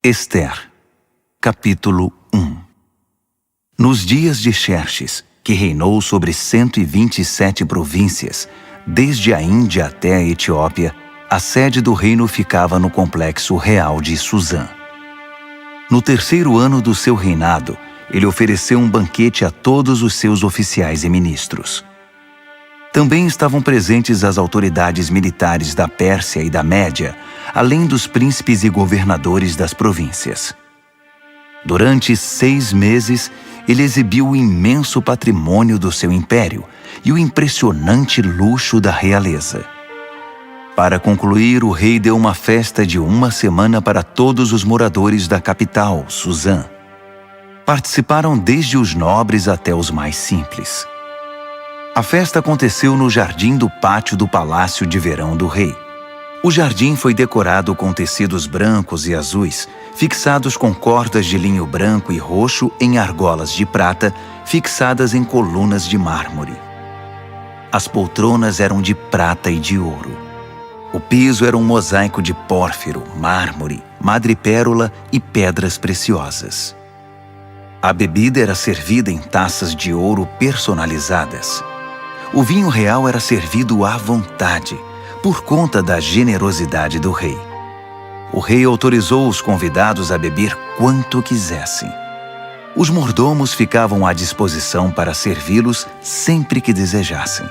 Ester, capítulo 1. Nos dias de Xerxes, que reinou sobre 127 províncias, desde a Índia até a Etiópia, a sede do reino ficava no complexo real de Susã. No terceiro ano do seu reinado, ele ofereceu um banquete a todos os seus oficiais e ministros. Também estavam presentes as autoridades militares da Pérsia e da Média, além dos príncipes e governadores das províncias. Durante 6 meses, ele exibiu o imenso patrimônio do seu império e o impressionante luxo da realeza. Para concluir, o rei deu uma festa de 1 semana para todos os moradores da capital, Susã. Participaram desde os nobres até os mais simples. A festa aconteceu no jardim do pátio do palácio de verão do rei. O jardim foi decorado com tecidos brancos e azuis, fixados com cordas de linho branco e roxo em argolas de prata, fixadas em colunas de mármore. As poltronas eram de prata e de ouro. O piso era um mosaico de pórfiro, mármore, madrepérola e pedras preciosas. A bebida era servida em taças de ouro personalizadas. O vinho real era servido à vontade, por conta da generosidade do rei. O rei autorizou os convidados a beber quanto quisessem. Os mordomos ficavam à disposição para servi-los sempre que desejassem.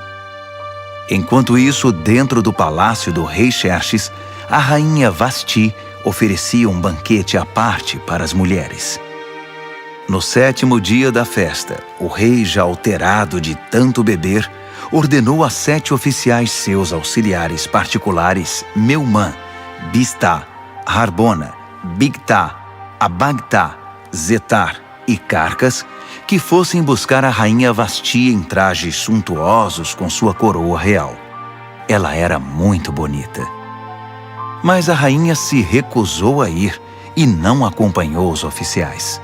Enquanto isso, dentro do palácio do rei Xerxes, a rainha Vasti oferecia um banquete à parte para as mulheres. No 7º dia da festa, o rei, já alterado de tanto beber, ordenou a 7 oficiais seus auxiliares particulares, Meumã, Biztá, Harbona, Bigtá, Abagtá, Zetar e Carcas, que fossem buscar a rainha Vasti em trajes suntuosos com sua coroa real. Ela era muito bonita. Mas a rainha se recusou a ir e não acompanhou os oficiais.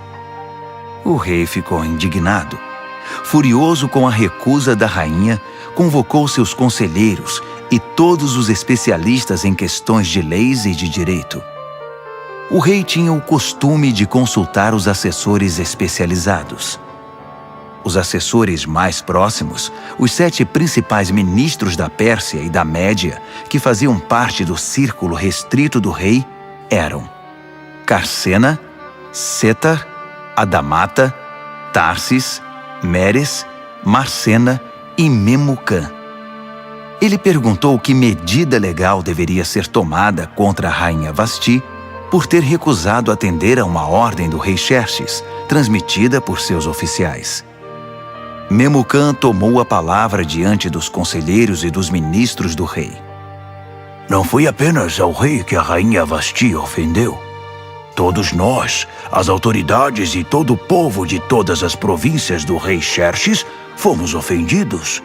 O rei ficou indignado. Furioso com a recusa da rainha, convocou seus conselheiros e todos os especialistas em questões de leis e de direito. O rei tinha o costume de consultar os assessores especializados. Os assessores mais próximos, os 7 principais ministros da Pérsia e da Média, que faziam parte do círculo restrito do rei, eram Carcena, Setar, Adamata, Tarsis, Meres, Marcena e Memucã. Ele perguntou que medida legal deveria ser tomada contra a rainha Vasti por ter recusado atender a uma ordem do rei Xerxes, transmitida por seus oficiais. Memucã tomou a palavra diante dos conselheiros e dos ministros do rei. Não foi apenas ao rei que a rainha Vasti ofendeu. Todos nós, as autoridades e todo o povo de todas as províncias do rei Xerxes, fomos ofendidos.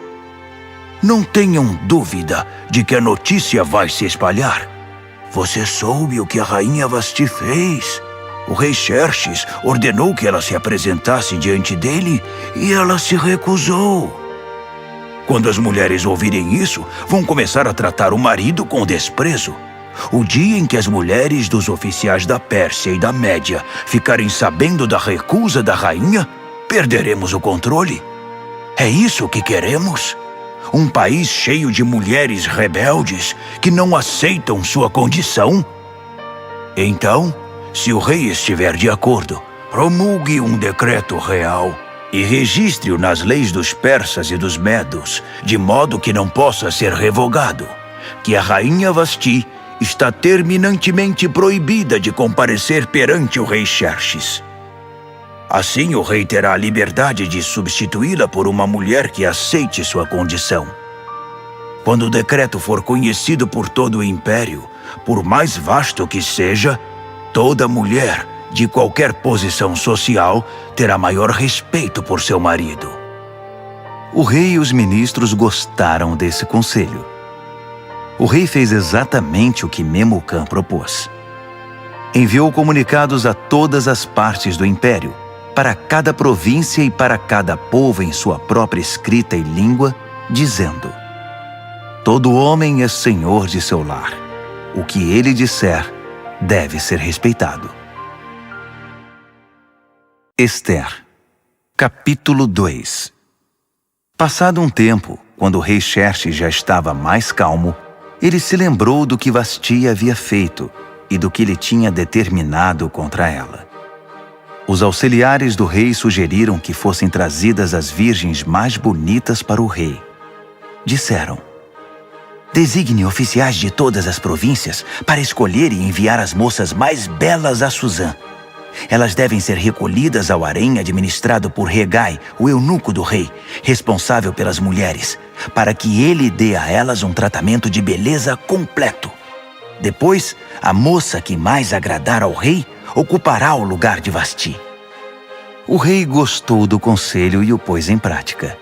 Não tenham dúvida de que a notícia vai se espalhar. Você soube o que a rainha Vasti fez? O rei Xerxes ordenou que ela se apresentasse diante dele e ela se recusou. Quando as mulheres ouvirem isso, vão começar a tratar o marido com desprezo. O dia em que as mulheres dos oficiais da Pérsia e da Média ficarem sabendo da recusa da rainha, perderemos o controle. É isso que queremos? Um país cheio de mulheres rebeldes que não aceitam sua condição? Então, se o rei estiver de acordo, promulgue um decreto real e registre-o nas leis dos persas e dos medos, de modo que não possa ser revogado, que a rainha Vasti está terminantemente proibida de comparecer perante o rei Xerxes. Assim, o rei terá a liberdade de substituí-la por uma mulher que aceite sua condição. Quando o decreto for conhecido por todo o império, por mais vasto que seja, toda mulher, de qualquer posição social, terá maior respeito por seu marido. O rei e os ministros gostaram desse conselho. O rei fez exatamente o que Memucã propôs. Enviou comunicados a todas as partes do império, para cada província e para cada povo em sua própria escrita e língua, dizendo: todo homem é senhor de seu lar. O que ele disser deve ser respeitado. Ester, capítulo 2. Passado um tempo, quando o rei Xerxes já estava mais calmo, ele se lembrou do que Vasti havia feito e do que ele tinha determinado contra ela. Os auxiliares do rei sugeriram que fossem trazidas as virgens mais bonitas para o rei. Disseram: designe oficiais de todas as províncias para escolher e enviar as moças mais belas a Suzã. Elas devem ser recolhidas ao harém administrado por Hegai, o eunuco do rei, responsável pelas mulheres, para que ele dê a elas um tratamento de beleza completo. Depois, a moça que mais agradar ao rei ocupará o lugar de Vasti. O rei gostou do conselho e o pôs em prática.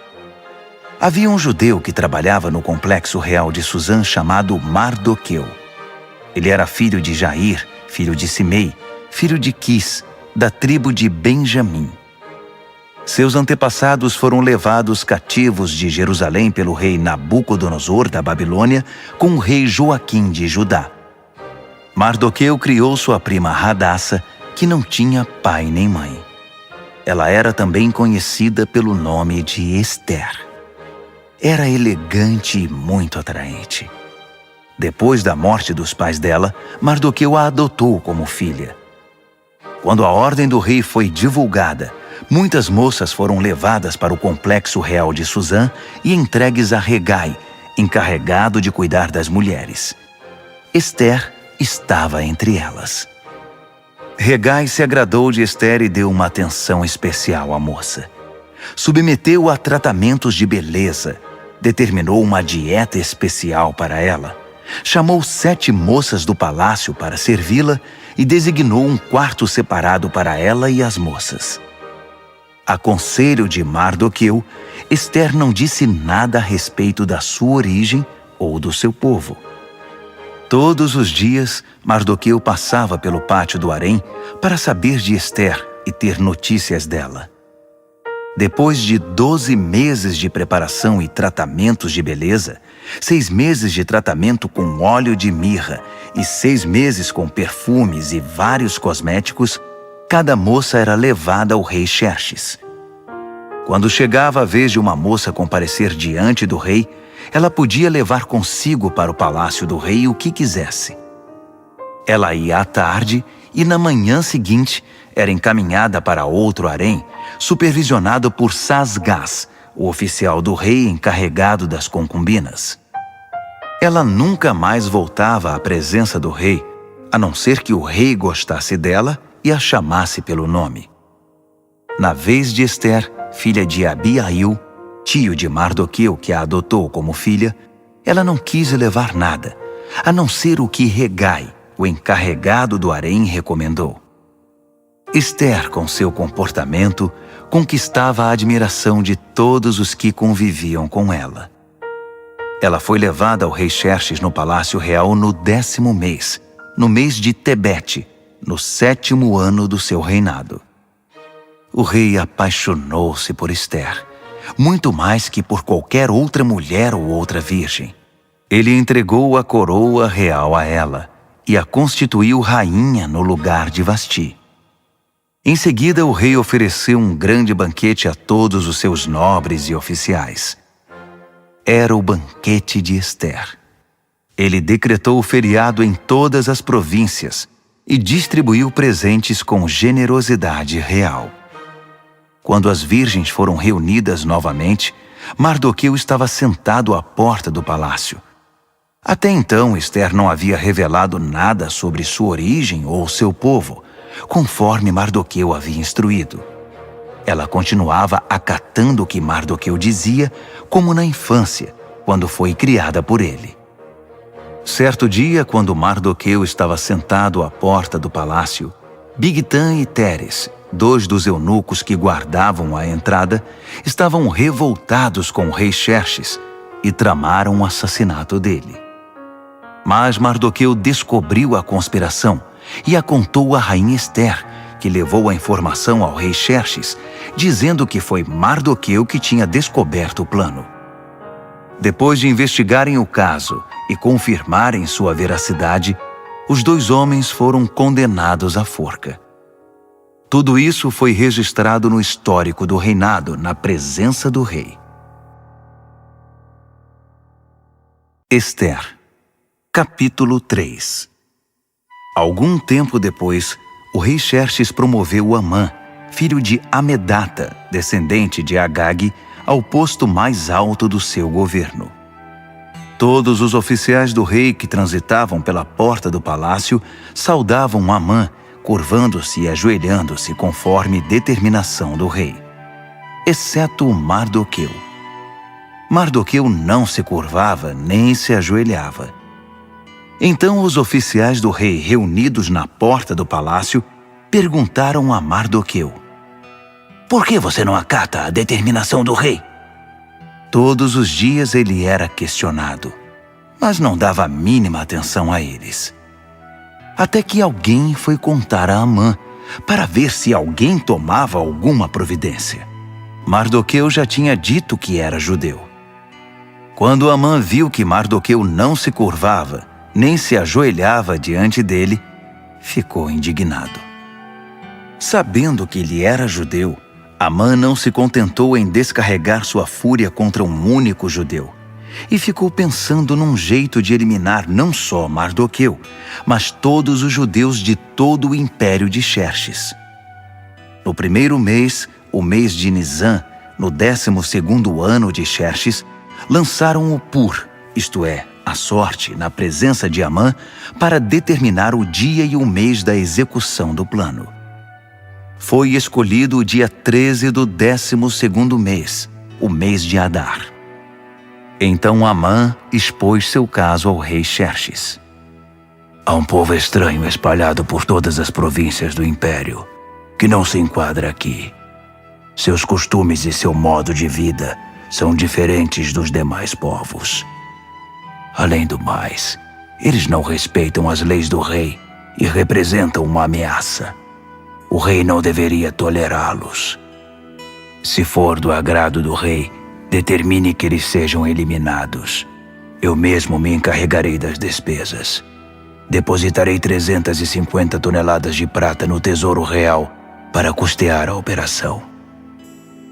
Havia um judeu que trabalhava no complexo real de Suzã chamado Mardoqueu. Ele era filho de Jair, filho de Simei, filho de Quis, da tribo de Benjamim. Seus antepassados foram levados cativos de Jerusalém pelo rei Nabucodonosor da Babilônia com o rei Joaquim de Judá. Mardoqueu criou sua prima Hadassa, que não tinha pai nem mãe. Ela era também conhecida pelo nome de Ester. Era elegante e muito atraente. Depois da morte dos pais dela, Mardoqueu a adotou como filha. Quando a ordem do rei foi divulgada, muitas moças foram levadas para o complexo real de Suzã e entregues a Hegai, encarregado de cuidar das mulheres. Ester estava entre elas. Hegai se agradou de Ester e deu uma atenção especial à moça. Submeteu-a a tratamentos de beleza, determinou uma dieta especial para ela, chamou 7 moças do palácio para servi-la e designou um quarto separado para ela e as moças. A conselho de Mardoqueu, Ester não disse nada a respeito da sua origem ou do seu povo. Todos os dias, Mardoqueu passava pelo pátio do harém para saber de Ester e ter notícias dela. Depois de 12 meses de preparação e tratamentos de beleza, 6 meses de tratamento com óleo de mirra e 6 meses com perfumes e vários cosméticos, cada moça era levada ao rei Xerxes. Quando chegava a vez de uma moça comparecer diante do rei, ela podia levar consigo para o palácio do rei o que quisesse. Ela ia à tarde e na manhã seguinte era encaminhada para outro harém, supervisionado por Sasgás, o oficial do rei encarregado das concubinas. Ela nunca mais voltava à presença do rei, a não ser que o rei gostasse dela e a chamasse pelo nome. Na vez de Ester, filha de Abiail, tio de Mardoqueu que a adotou como filha, ela não quis levar nada, a não ser o que Hegai, o encarregado do harém, recomendou. Ester, com seu comportamento, conquistava a admiração de todos os que conviviam com ela. Ela foi levada ao rei Xerxes no palácio real no 10º mês, no mês de Tebete, no 7º ano do seu reinado. O rei apaixonou-se por Ester, muito mais que por qualquer outra mulher ou outra virgem. Ele entregou a coroa real a ela e a constituiu rainha no lugar de Vasti. Em seguida, o rei ofereceu um grande banquete a todos os seus nobres e oficiais. Era o banquete de Ester. Ele decretou o feriado em todas as províncias e distribuiu presentes com generosidade real. Quando as virgens foram reunidas novamente, Mardoqueu estava sentado à porta do palácio. Até então, Ester não havia revelado nada sobre sua origem ou seu povo, conforme Mardoqueu havia instruído. Ela continuava acatando o que Mardoqueu dizia, como na infância, quando foi criada por ele. Certo dia, quando Mardoqueu estava sentado à porta do palácio, Bigtã e Teres, 2 dos eunucos que guardavam a entrada, estavam revoltados com o rei Xerxes e tramaram o assassinato dele. Mas Mardoqueu descobriu a conspiração e a contou à rainha Ester, que levou a informação ao rei Xerxes, dizendo que foi Mardoqueu que tinha descoberto o plano. Depois de investigarem o caso e confirmarem sua veracidade, os 2 homens foram condenados à forca. Tudo isso foi registrado no histórico do reinado, na presença do rei. Ester, capítulo 3. Algum tempo depois, o rei Xerxes promoveu Amã, filho de Amedata, descendente de Agag, ao posto mais alto do seu governo. Todos os oficiais do rei que transitavam pela porta do palácio saudavam Amã, curvando-se e ajoelhando-se conforme determinação do rei, exceto Mardoqueu. Mardoqueu não se curvava nem se ajoelhava. Então os oficiais do rei, reunidos na porta do palácio, perguntaram a Mardoqueu: "Por que você não acata a determinação do rei?" Todos os dias ele era questionado, mas não dava a mínima atenção a eles. Até que alguém foi contar a Amã, para ver se alguém tomava alguma providência. Mardoqueu já tinha dito que era judeu. Quando Amã viu que Mardoqueu não se curvava, nem se ajoelhava diante dele, ficou indignado. Sabendo que ele era judeu, Amã não se contentou em descarregar sua fúria contra um único judeu, e ficou pensando num jeito de eliminar não só Mardoqueu, mas todos os judeus de todo o império de Xerxes. No primeiro mês, o mês de Nisã, no 12º ano de Xerxes, lançaram o Pur, isto é, a sorte, na presença de Amã, para determinar o dia e o mês da execução do plano. Foi escolhido o dia 13 do 12º mês, o mês de Adar. Então Amã expôs seu caso ao rei Xerxes. Há um povo estranho espalhado por todas as províncias do império, que não se enquadra aqui. Seus costumes e seu modo de vida são diferentes dos demais povos. Além do mais, eles não respeitam as leis do rei e representam uma ameaça. O rei não deveria tolerá-los. Se for do agrado do rei, determine que eles sejam eliminados. Eu mesmo me encarregarei das despesas. Depositarei 350 toneladas de prata no Tesouro Real para custear a operação.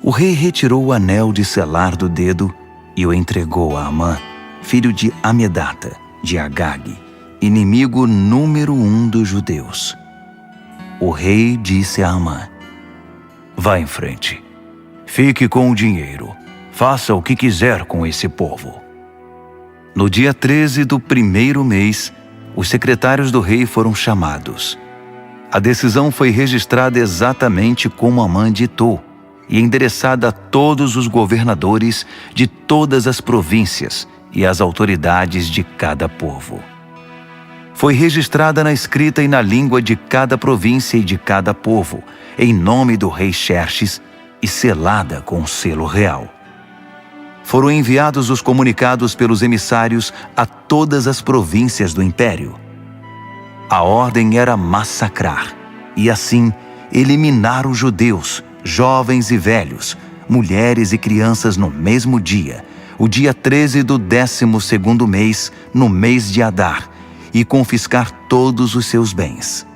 O rei retirou o anel de selar do dedo e o entregou a Amã, filho de Amedata, de Agag, inimigo número 1 dos judeus. O rei disse a Amã: "Vá em frente. Fique com o dinheiro. Faça o que quiser com esse povo." No dia 13 do primeiro mês, os secretários do rei foram chamados. A decisão foi registrada exatamente como Amã ditou e endereçada a todos os governadores de todas as províncias e às autoridades de cada povo. Foi registrada na escrita e na língua de cada província e de cada povo, em nome do rei Xerxes, e selada com o selo real. Foram enviados os comunicados pelos emissários a todas as províncias do império. A ordem era massacrar, e assim eliminar os judeus, jovens e velhos, mulheres e crianças no mesmo dia, o dia 13 do 12º mês, no mês de Adar, e confiscar todos os seus bens.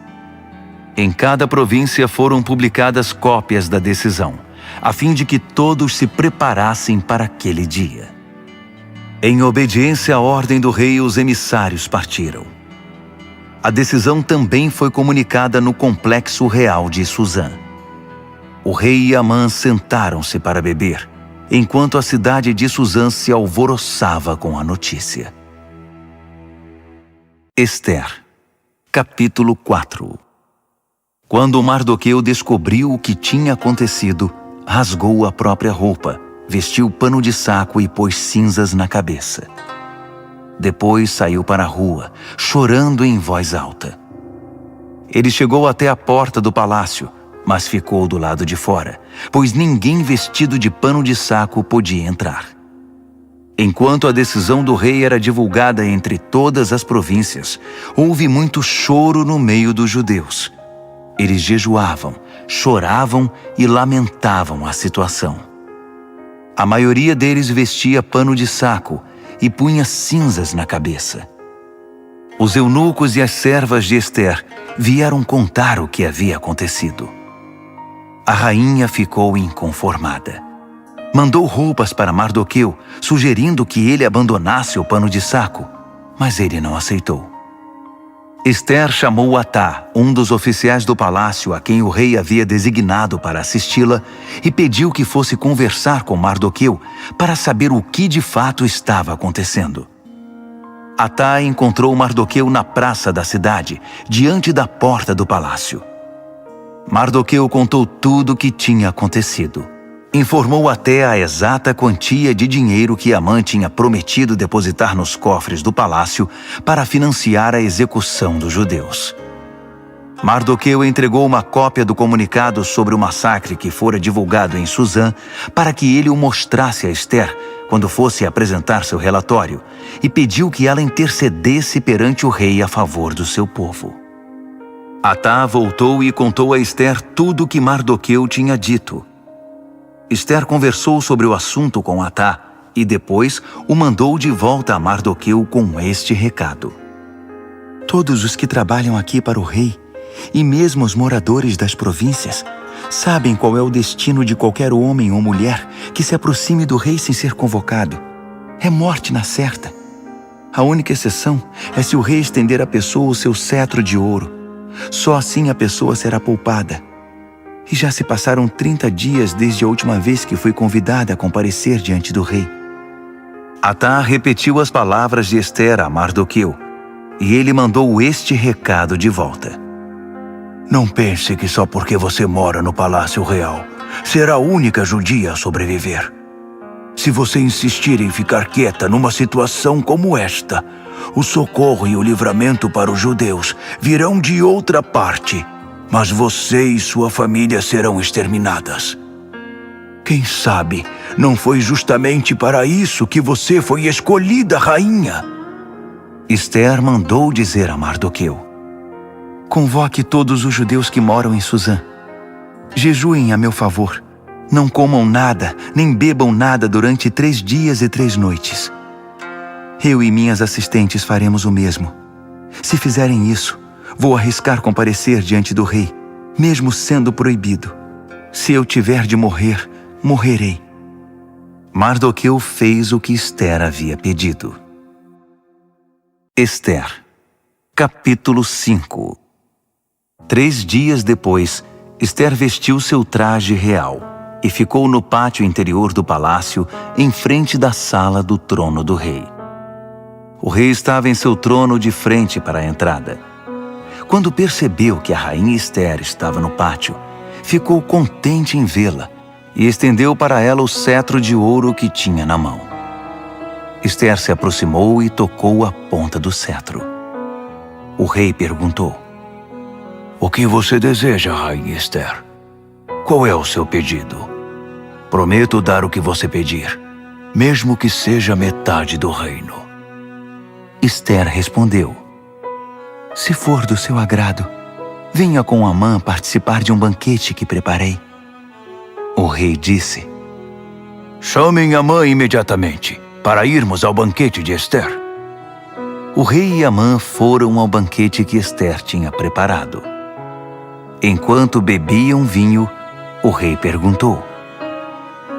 Em cada província foram publicadas cópias da decisão, a fim de que todos se preparassem para aquele dia. Em obediência à ordem do rei, os emissários partiram. A decisão também foi comunicada no complexo real de Suzã. O rei e Amã sentaram-se para beber, enquanto a cidade de Suzã se alvoroçava com a notícia. Ester, capítulo 4. Quando Mardoqueu descobriu o que tinha acontecido, rasgou a própria roupa, vestiu pano de saco e pôs cinzas na cabeça. Depois saiu para a rua, chorando em voz alta. Ele chegou até a porta do palácio, mas ficou do lado de fora, pois ninguém vestido de pano de saco podia entrar. Enquanto a decisão do rei era divulgada entre todas as províncias, houve muito choro no meio dos judeus. Eles jejuavam, choravam e lamentavam a situação. A maioria deles vestia pano de saco e punha cinzas na cabeça. Os eunucos e as servas de Ester vieram contar o que havia acontecido. A rainha ficou inconformada. Mandou roupas para Mardoqueu, sugerindo que ele abandonasse o pano de saco, mas ele não aceitou. Esther chamou Atá, um dos oficiais do palácio a quem o rei havia designado para assisti-la, e pediu que fosse conversar com Mardoqueu para saber o que de fato estava acontecendo. Atá encontrou Mardoqueu na praça da cidade, diante da porta do palácio. Mardoqueu contou tudo o que tinha acontecido. Informou até a exata quantia de dinheiro que Amã tinha prometido depositar nos cofres do palácio para financiar a execução dos judeus. Mardoqueu entregou uma cópia do comunicado sobre o massacre que fora divulgado em Suzã para que ele o mostrasse a Esther quando fosse apresentar seu relatório e pediu que ela intercedesse perante o rei a favor do seu povo. Atá voltou e contou a Esther tudo o que Mardoqueu tinha dito. Esther conversou sobre o assunto com Atá e depois o mandou de volta a Mardoqueu com este recado: todos os que trabalham aqui para o rei, e mesmo os moradores das províncias, sabem qual é o destino de qualquer homem ou mulher que se aproxime do rei sem ser convocado. É morte na certa. A única exceção é se o rei estender à pessoa o seu cetro de ouro. Só assim a pessoa será poupada. E já se passaram 30 dias desde a última vez que fui convidada a comparecer diante do rei. Atá repetiu as palavras de Esther a Mardoqueu, e ele mandou este recado de volta: não pense que só porque você mora no Palácio Real será a única judia a sobreviver. Se você insistir em ficar quieta numa situação como esta, o socorro e o livramento para os judeus virão de outra parte, mas você e sua família serão exterminadas. Quem sabe não foi justamente para isso que você foi escolhida rainha? Esther mandou dizer a Mardoqueu: convoque todos os judeus que moram em Suzã. Jejuem a meu favor. Não comam nada, nem bebam nada durante 3 dias e 3 noites. Eu e minhas assistentes faremos o mesmo. Se fizerem isso, vou arriscar comparecer diante do rei, mesmo sendo proibido. Se eu tiver de morrer, morrerei. Mardoqueu fez o que Esther havia pedido. Esther, capítulo 5. 3 dias depois, Esther vestiu seu traje real e ficou no pátio interior do palácio, em frente da sala do trono do rei. O rei estava em seu trono de frente para a entrada. Quando percebeu que a rainha Esther estava no pátio, ficou contente em vê-la e estendeu para ela o cetro de ouro que tinha na mão. Esther se aproximou e tocou a ponta do cetro. O rei perguntou: o que você deseja, rainha Esther? Qual é o seu pedido? Prometo dar o que você pedir, mesmo que seja metade do reino. Esther respondeu: se for do seu agrado, venha com Amã participar de um banquete que preparei. O rei disse: chamem Amã imediatamente, para irmos ao banquete de Esther. O rei e Amã foram ao banquete que Esther tinha preparado. Enquanto bebiam vinho, o rei perguntou: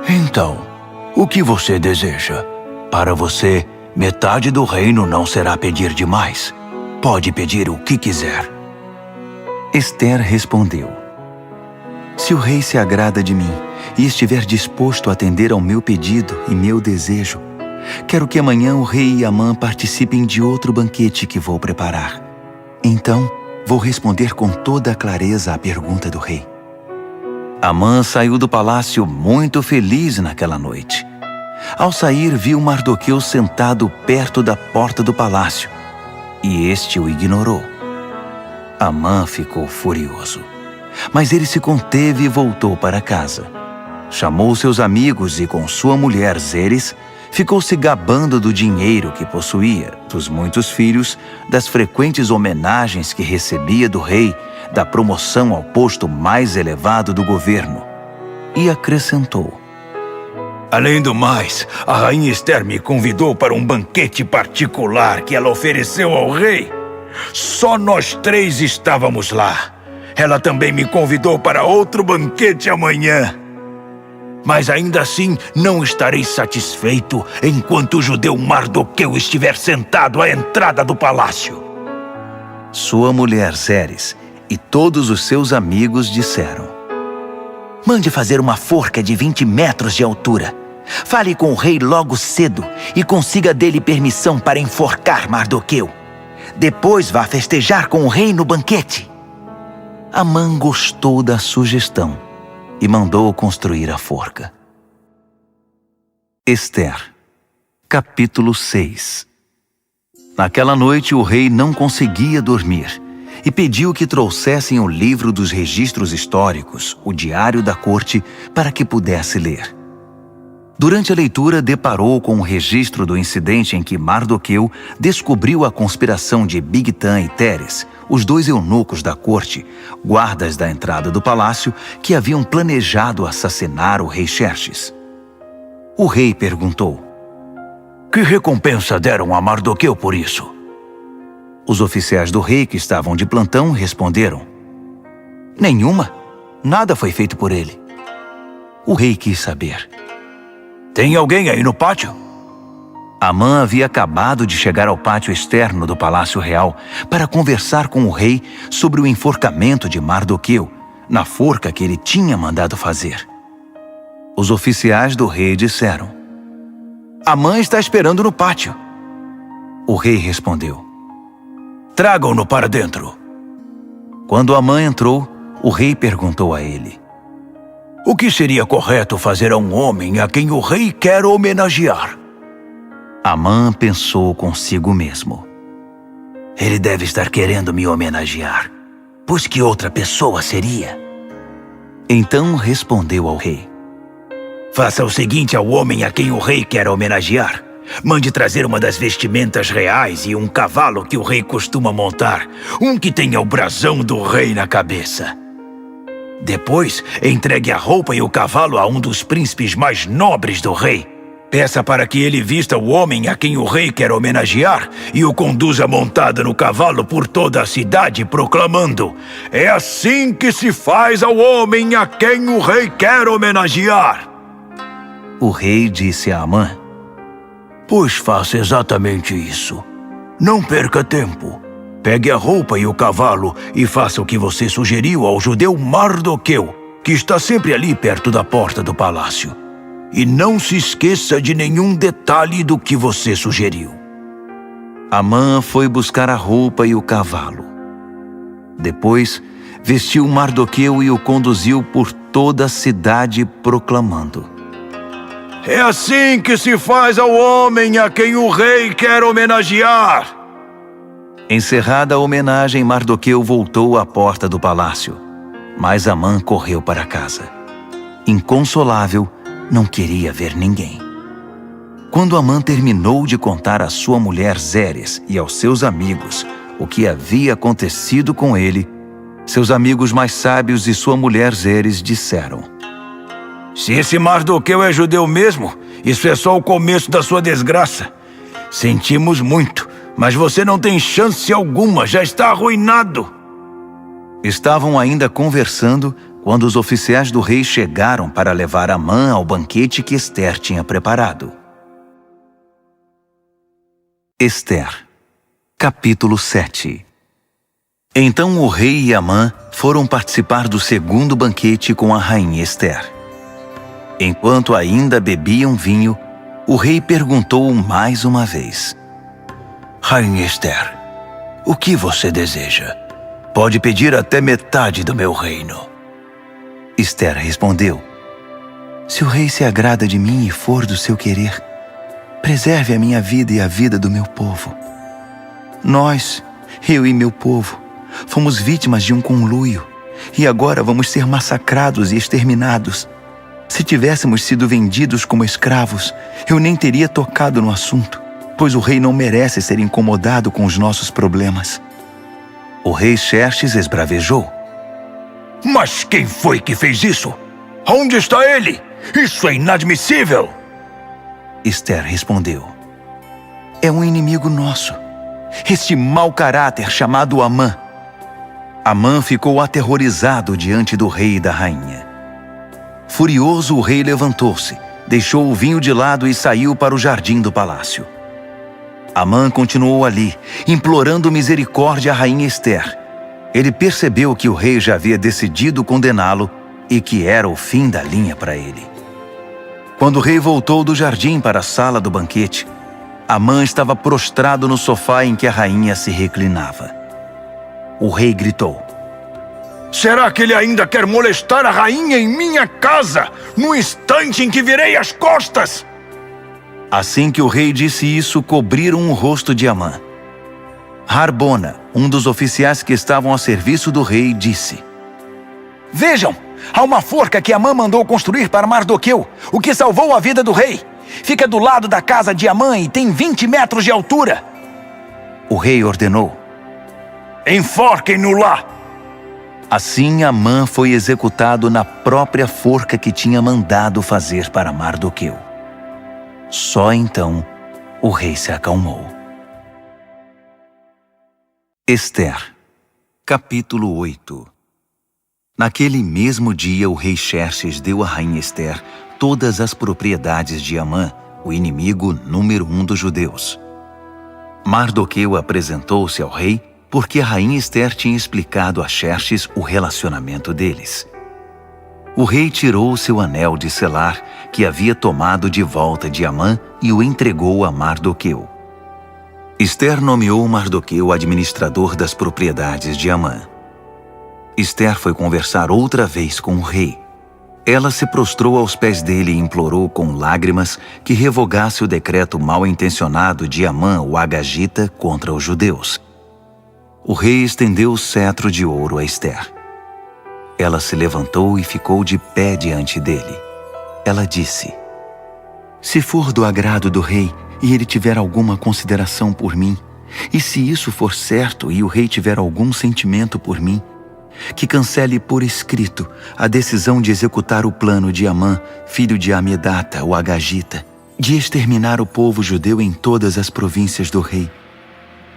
então, o que você deseja? Para você, metade do reino não será pedir demais. Pode pedir o que quiser. Esther respondeu: se o rei se agrada de mim e estiver disposto a atender ao meu pedido e meu desejo, quero que amanhã o rei e Amã participem de outro banquete que vou preparar. Então, vou responder com toda a clareza à pergunta do rei. Amã saiu do palácio muito feliz naquela noite. Ao sair, viu Mardoqueu sentado perto da porta do palácio, e este o ignorou. Amã ficou furioso, mas ele se conteve e voltou para casa. Chamou seus amigos e, com sua mulher Zeres, ficou se gabando do dinheiro que possuía, dos muitos filhos, das frequentes homenagens que recebia do rei, da promoção ao posto mais elevado do governo. E acrescentou: além do mais, a rainha Esther me convidou para um banquete particular que ela ofereceu ao rei. Só nós 3 estávamos lá. Ela também me convidou para outro banquete amanhã. Mas ainda assim não estarei satisfeito enquanto o judeu Mardoqueu estiver sentado à entrada do palácio. Sua mulher Zeres e todos os seus amigos disseram: Mande fazer uma forca de 20 metros de altura. Fale com o rei logo cedo e consiga dele permissão para enforcar Mardoqueu. Depois vá festejar com o rei no banquete. Amã gostou da sugestão e mandou construir a forca. Ester, capítulo 6. Naquela noite o rei não conseguia dormir e pediu que trouxessem o livro dos registros históricos, o diário da corte, para que pudesse ler. Durante a leitura, deparou com o registro do incidente em que Mardoqueu descobriu a conspiração de Bigtan e Teres, os dois eunucos da corte, guardas da entrada do palácio, que haviam planejado assassinar o rei Xerxes. O rei perguntou: Que recompensa deram a Mardoqueu por isso? Os oficiais do rei que estavam de plantão responderam: Nenhuma. Nada foi feito por ele. O rei quis saber: Tem alguém aí no pátio? Amã havia acabado de chegar ao pátio externo do Palácio Real para conversar com o rei sobre o enforcamento de Mardoqueu, na forca que ele tinha mandado fazer. Os oficiais do rei disseram: Amã está esperando no pátio. O rei respondeu: Tragam-no para dentro. Quando Amã entrou, o rei perguntou a ele: O que seria correto fazer a um homem a quem o rei quer homenagear? Amã pensou consigo mesmo: Ele deve estar querendo me homenagear, pois que outra pessoa seria? Então respondeu ao rei: Faça o seguinte ao homem a quem o rei quer homenagear. Mande trazer uma das vestimentas reais e um cavalo que o rei costuma montar, um que tenha o brasão do rei na cabeça. Depois, entregue a roupa e o cavalo a um dos príncipes mais nobres do rei. Peça para que ele vista o homem a quem o rei quer homenagear e o conduza montado no cavalo por toda a cidade, proclamando: É assim que se faz ao homem a quem o rei quer homenagear. O rei disse a Amã: Pois faça exatamente isso. Não perca tempo. Pegue a roupa e o cavalo e faça o que você sugeriu ao judeu Mardoqueu, que está sempre ali perto da porta do palácio. E não se esqueça de nenhum detalhe do que você sugeriu. Amã foi buscar a roupa e o cavalo. Depois, vestiu Mardoqueu e o conduziu por toda a cidade, proclamando: É assim que se faz ao homem a quem o rei quer homenagear. Encerrada a homenagem, Mardoqueu voltou à porta do palácio, mas Amã correu para casa. Inconsolável, não queria ver ninguém. Quando Amã terminou de contar à sua mulher Zeres e aos seus amigos o que havia acontecido com ele, seus amigos mais sábios e sua mulher Zeres disseram: Se esse Mardoqueu é judeu mesmo, isso é só o começo da sua desgraça. Sentimos muito, mas você não tem chance alguma, já está arruinado. Estavam ainda conversando quando os oficiais do rei chegaram para levar Amã ao banquete que Ester tinha preparado. Ester, capítulo 7. Então o rei e Amã foram participar do segundo banquete com a rainha Ester. Enquanto ainda bebiam vinho, o rei perguntou mais uma vez: Rainha Ester, o que você deseja? Pode pedir até metade do meu reino. Ester respondeu: Se o rei se agrada de mim e for do seu querer, preserve a minha vida e a vida do meu povo. Nós, eu e meu povo, fomos vítimas de um conluio e agora vamos ser massacrados e exterminados. Se tivéssemos sido vendidos como escravos, eu nem teria tocado no assunto, pois o rei não merece ser incomodado com os nossos problemas. O rei Xerxes esbravejou: Mas quem foi que fez isso? Onde está ele? Isso é inadmissível! Ester respondeu: É um inimigo nosso, este mau caráter chamado Amã. Amã ficou aterrorizado diante do rei e da rainha. Furioso, o rei levantou-se, deixou o vinho de lado e saiu para o jardim do palácio. Amã continuou ali, implorando misericórdia à rainha Ester. Ele percebeu que o rei já havia decidido condená-lo e que era o fim da linha para ele. Quando o rei voltou do jardim para a sala do banquete, Amã estava prostrado no sofá em que a rainha se reclinava. O rei gritou: Será que ele ainda quer molestar a rainha em minha casa, no instante em que virei as costas? Assim que o rei disse isso, cobriram o rosto de Amã. Harbona, um dos oficiais que estavam a serviço do rei, disse: Vejam, há uma forca que Amã mandou construir para Mardoqueu, o que salvou a vida do rei. Fica do lado da casa de Amã e tem 20 metros de altura. O rei ordenou: Enforquem-no lá! Assim Amã foi executado na própria forca que tinha mandado fazer para Mardoqueu. Só então o rei se acalmou. Ester, capítulo 8. Naquele mesmo dia, o rei Xerxes deu à rainha Ester todas as propriedades de Amã, o inimigo número 1 dos judeus. Mardoqueu apresentou-se ao rei porque a rainha Ester tinha explicado a Xerxes o relacionamento deles. O rei tirou seu anel de selar, que havia tomado de volta de Amã, e o entregou a Mardoqueu. Ester nomeou Mardoqueu administrador das propriedades de Amã. Ester foi conversar outra vez com o rei. Ela se prostrou aos pés dele e implorou com lágrimas que revogasse o decreto mal-intencionado de Amã, o Agagita, contra os judeus. O rei estendeu o cetro de ouro a Ester. Ela se levantou e ficou de pé diante dele. Ela disse: Se for do agrado do rei e ele tiver alguma consideração por mim, e se isso for certo e o rei tiver algum sentimento por mim, que cancele por escrito a decisão de executar o plano de Amã, filho de Amedata, o Agagita, de exterminar o povo judeu em todas as províncias do rei.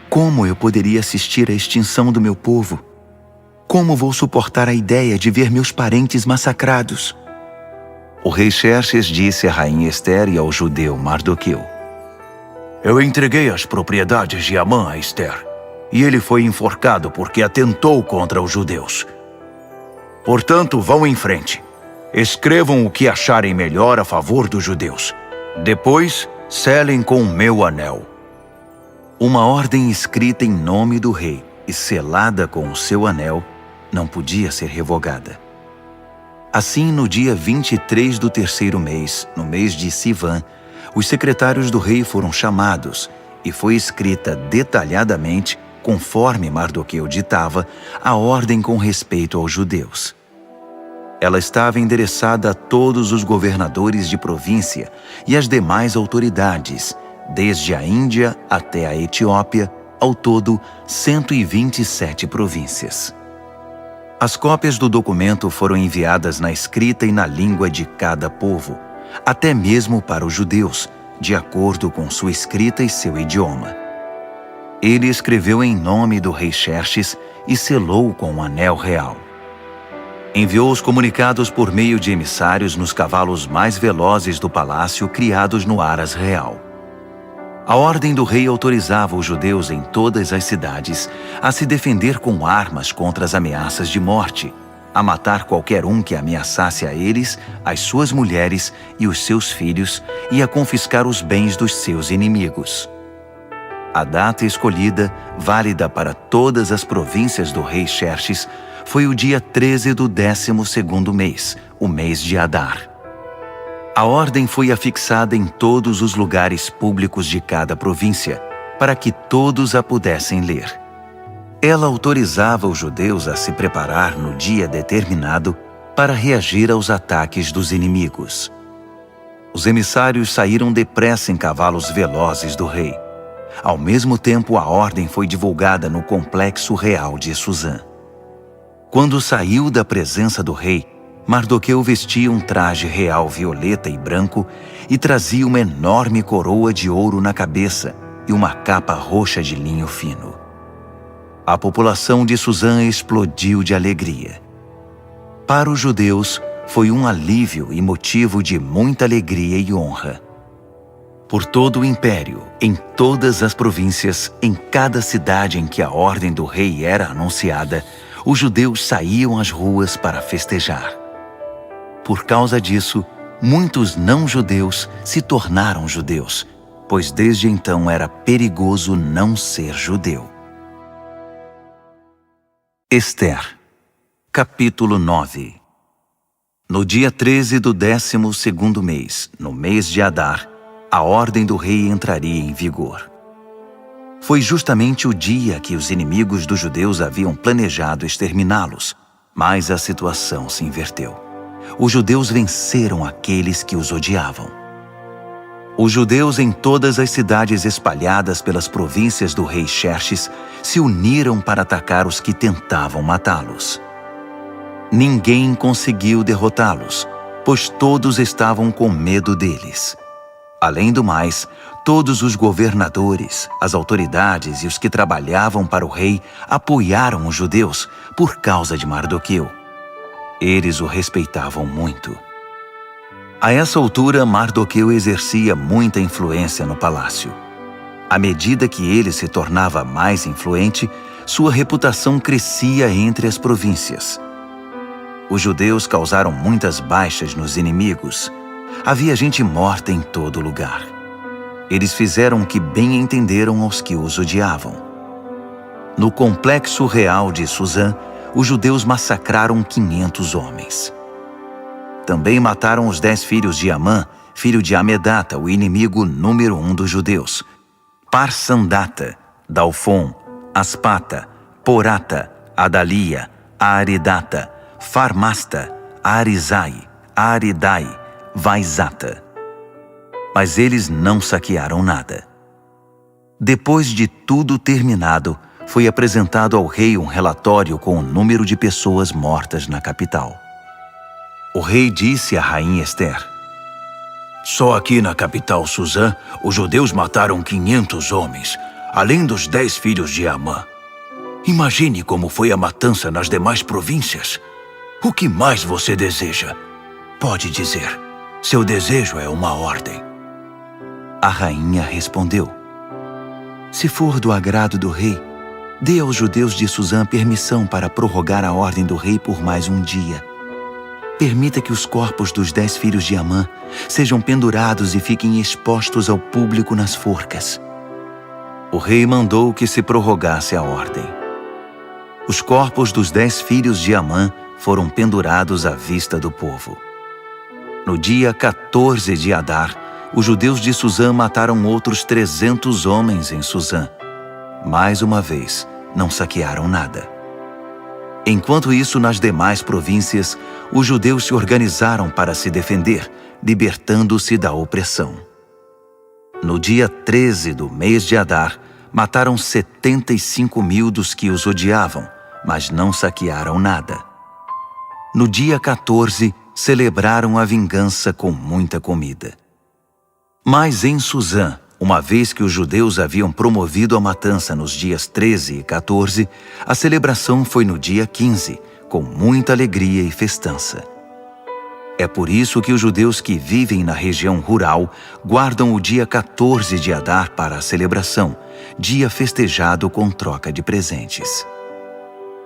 Como eu poderia assistir à extinção do meu povo? Como vou suportar a ideia de ver meus parentes massacrados? O rei Xerxes disse à rainha Ester e ao judeu Mardoqueu: Eu entreguei as propriedades de Amã a Ester, e ele foi enforcado porque atentou contra os judeus. Portanto, vão em frente. Escrevam o que acharem melhor a favor dos judeus. Depois, selem com o meu anel. Uma ordem escrita em nome do rei e selada com o seu anel não podia ser revogada. Assim, no dia 23 do terceiro mês, no mês de Sivan, os secretários do rei foram chamados e foi escrita detalhadamente, conforme Mardoqueu ditava, a ordem com respeito aos judeus. Ela estava endereçada a todos os governadores de província e às demais autoridades, desde a Índia até a Etiópia, ao todo 127 províncias. As cópias do documento foram enviadas na escrita e na língua de cada povo, até mesmo para os judeus, de acordo com sua escrita e seu idioma. Ele escreveu em nome do rei Xerxes e selou com o anel real. Enviou os comunicados por meio de emissários nos cavalos mais velozes do palácio criados no Aras Real. A ordem do rei autorizava os judeus em todas as cidades a se defender com armas contra as ameaças de morte, a matar qualquer um que ameaçasse a eles, as suas mulheres e os seus filhos, e a confiscar os bens dos seus inimigos. A data escolhida, válida para todas as províncias do rei Xerxes, foi o dia 13 do 12º mês, o mês de Adar. A ordem foi afixada em todos os lugares públicos de cada província, para que todos a pudessem ler. Ela autorizava os judeus a se preparar no dia determinado para reagir aos ataques dos inimigos. Os emissários saíram depressa em cavalos velozes do rei. Ao mesmo tempo, a ordem foi divulgada no complexo real de Suzã. Quando saiu da presença do rei, Mardoqueu vestia um traje real violeta e branco e trazia uma enorme coroa de ouro na cabeça e uma capa roxa de linho fino. a população de Suzã explodiu de alegria. Para os judeus, foi um alívio e motivo de muita alegria e honra. Por todo o império, em todas as províncias, em cada cidade em que a ordem do rei era anunciada, os judeus saíam às ruas para festejar. Por causa disso, muitos não-judeus se tornaram judeus, pois desde então era perigoso não ser judeu. Ester, capítulo 9. No dia 13 do 12º mês, no mês de Adar, a ordem do rei entraria em vigor. Foi justamente o dia que os inimigos dos judeus haviam planejado exterminá-los, mas a situação se inverteu. Os judeus venceram aqueles que os odiavam. Os judeus em todas as cidades espalhadas pelas províncias do rei Xerxes se uniram para atacar os que tentavam matá-los. Ninguém conseguiu derrotá-los, pois todos estavam com medo deles. Além do mais, todos os governadores, as autoridades e os que trabalhavam para o rei apoiaram os judeus por causa de Mardoqueu. Eles o respeitavam muito. A essa altura, Mardoqueu exercia muita influência no palácio. À medida que ele se tornava mais influente, sua reputação crescia entre as províncias. Os judeus causaram muitas baixas nos inimigos. Havia gente morta em todo lugar. Eles fizeram o que bem entenderam aos que os odiavam. No complexo real de Suzã, os judeus massacraram 500 homens. Também mataram os 10 filhos de Amã, filho de Amedata, o inimigo número 1 dos judeus. Parsandata, Dalfon, Aspata, Porata, Adalia, Aridata, Farmasta, Arizai, Aridai, Vaizata. Mas eles não saquearam nada. Depois de tudo terminado, foi apresentado ao rei um relatório com o número de pessoas mortas na capital. O rei disse à rainha Ester: Só aqui na capital Suzã, os judeus mataram 500 homens, além dos 10 filhos de Amã. Imagine como foi a matança nas demais províncias. O que mais você deseja? Pode dizer. Seu desejo é uma ordem. A rainha respondeu: Se for do agrado do rei, dê aos judeus de Suzã permissão para prorrogar a ordem do rei por mais um dia. Permita que os corpos dos 10 filhos de Amã sejam pendurados e fiquem expostos ao público nas forcas. O rei mandou que se prorrogasse a ordem. Os corpos dos 10 filhos de Amã foram pendurados à vista do povo. No dia 14 de Adar, os judeus de Suzã mataram outros 300 homens em Suzã. Mais uma vez, não saquearam nada. Enquanto isso, nas demais províncias, os judeus se organizaram para se defender, libertando-se da opressão. No dia 13 do mês de Adar, mataram 75.000 dos que os odiavam, mas não saquearam nada. No dia 14, celebraram a vingança com muita comida. Mas em Suzã, uma vez que os judeus haviam promovido a matança nos dias 13 e 14, a celebração foi no dia 15, com muita alegria e festança. É por isso que os judeus que vivem na região rural guardam o dia 14 de Adar para a celebração, dia festejado com troca de presentes.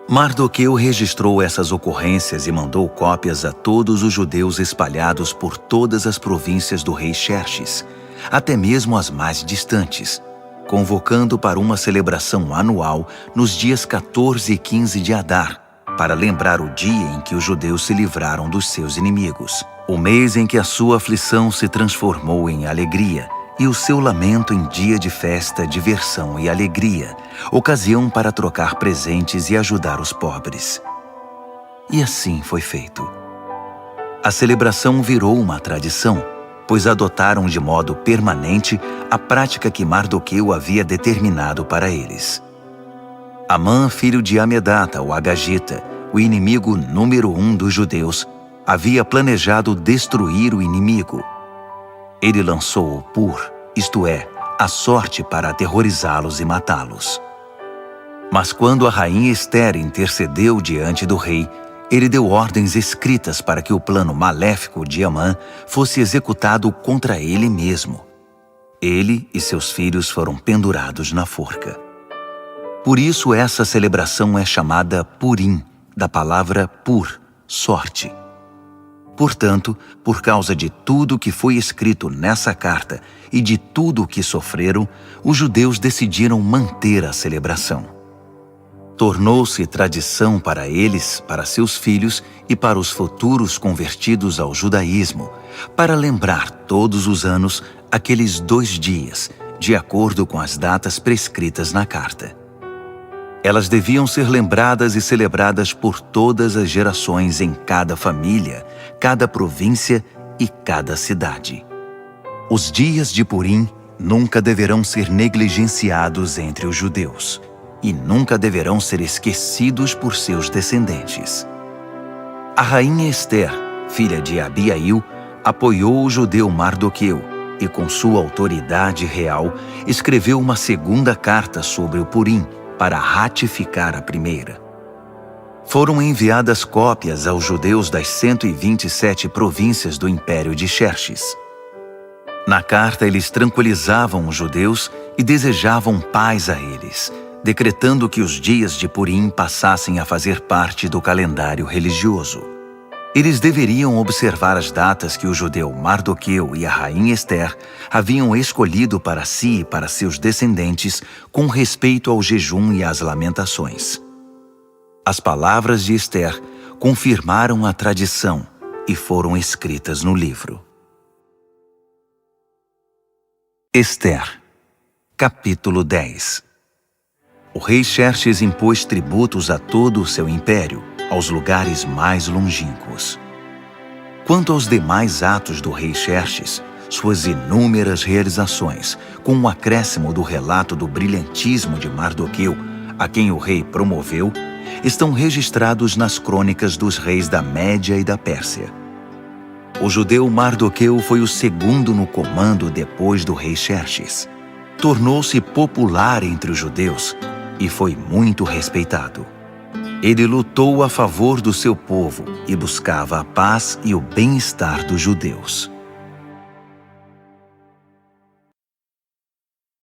Mardoqueu registrou essas ocorrências e mandou cópias a todos os judeus espalhados por todas as províncias do rei Xerxes, até mesmo as mais distantes, convocando para uma celebração anual nos dias 14 e 15 de Adar, para lembrar o dia em que os judeus se livraram dos seus inimigos, o mês em que a sua aflição se transformou em alegria e o seu lamento em dia de festa, diversão e alegria, ocasião para trocar presentes e ajudar os pobres. E assim foi feito. A celebração virou uma tradição, pois adotaram de modo permanente a prática que Mardoqueu havia determinado para eles. Amã, filho de Amedata, o Agagita, o inimigo número 1 dos judeus, havia planejado destruir o inimigo. Ele lançou o Pur, isto é, a sorte para aterrorizá-los e matá-los. Mas quando a rainha Ester intercedeu diante do rei, ele deu ordens escritas para que o plano maléfico de Amã fosse executado contra ele mesmo. Ele e seus filhos foram pendurados na forca. Por isso essa celebração é chamada Purim, da palavra pur, sorte. Portanto, por causa de tudo que foi escrito nessa carta e de tudo o que sofreram, os judeus decidiram manter a celebração. Tornou-se tradição para eles, para seus filhos e para os futuros convertidos ao judaísmo, para lembrar todos os anos aqueles 2 dias, de acordo com as datas prescritas na carta. Elas deviam ser lembradas e celebradas por todas as gerações em cada família, cada província e cada cidade. Os dias de Purim nunca deverão ser negligenciados entre os judeus e nunca deverão ser esquecidos por seus descendentes. A rainha Ester, filha de Abiail, apoiou o judeu Mardoqueu e, com sua autoridade real, escreveu uma segunda carta sobre o Purim, para ratificar a primeira. Foram enviadas cópias aos judeus das 127 províncias do Império de Xerxes. Na carta, eles tranquilizavam os judeus e desejavam paz a eles, decretando que os dias de Purim passassem a fazer parte do calendário religioso. Eles deveriam observar as datas que o judeu Mardoqueu e a rainha Ester haviam escolhido para si e para seus descendentes com respeito ao jejum e às lamentações. As palavras de Ester confirmaram a tradição e foram escritas no livro. Ester, capítulo 10. O rei Xerxes impôs tributos a todo o seu império, aos lugares mais longínquos. Quanto aos demais atos do rei Xerxes, suas inúmeras realizações, com o acréscimo do relato do brilhantismo de Mardoqueu, a quem o rei promoveu, estão registrados nas crônicas dos reis da Média e da Pérsia. O judeu Mardoqueu foi o segundo no comando depois do rei Xerxes. Tornou-se popular entre os judeus e foi muito respeitado. Ele lutou a favor do seu povo e buscava a paz e o bem-estar dos judeus.